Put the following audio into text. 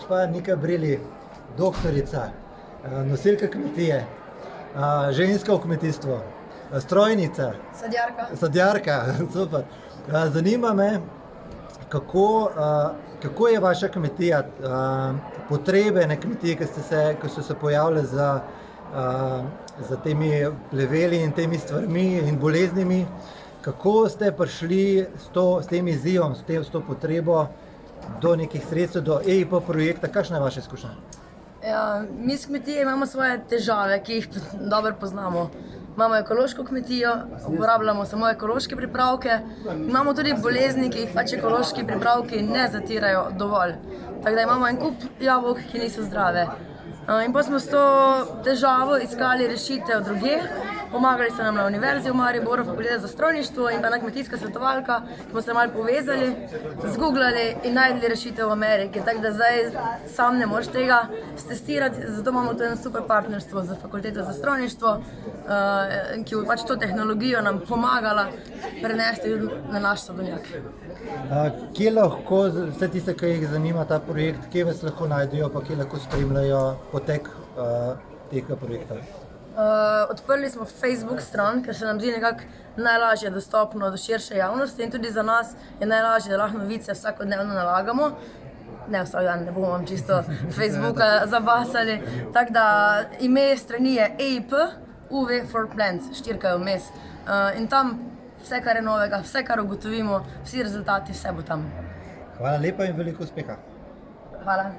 gospa Nika Brili, doktorica, nosilka kmetije, ženska v kmetijstvu, strojnica. Sadjarka, super. Zanima me, kako je vaša kmetija, potrebe na kmetiji, ki so se pojavile za temi pleveli in temi stvarmi in boleznimi. Kako ste prišli s tem izzivom, s to potrebo do nekih sredstev, do EIP projekta? Kakšna je vaša izkušnja? Ja, mi s kmetije imamo svoje težave, ki jih dobro poznamo. Imamo ekološko kmetijo, uporabljamo samo ekološke pripravke. Imamo tudi bolezni, ki jih pač ekološki pripravki ne zatirajo dovolj. Tako da imamo en kup jabolk, ki niso zdrave. In pa smo s to težavo iskali rešitev drugje. Pomagali so nam na Univerzi v Mariboru, Fakulteta za strojništvo in pa ena kmetijska svetovalka, ki smo se malo povezali, zgooglali in našli rešitev v Ameriki. Tako da zdaj sam ne moreš tega stestirati, zato imamo tu eno super partnerstvo z Fakulteto za strojništvo, ki bo pač to tehnologijo nam pomagala prenesti na naš Sadovnjak. Kje lahko, vse tiste, ki jih zanima ta projekt, kje vas lahko najdejo, pa kje lahko spremljajo potek tega projekta? Odprli smo Facebook stran, ker se nam zdi nekako najlažje dostopno do širše javnosti in tudi za nas je najlažje, da lahko novice vsakodnevno nalagamo. Ne vsak dan, ne bomo vam čisto Facebooka zabasali. Tako da ime strani je EIP, UV for Plants, 4 vmes. In tam vse, kar je novega, vse, kar ugotovimo, vsi rezultati, vse bo tam. Hvala lepa in veliko uspeha. Hvala.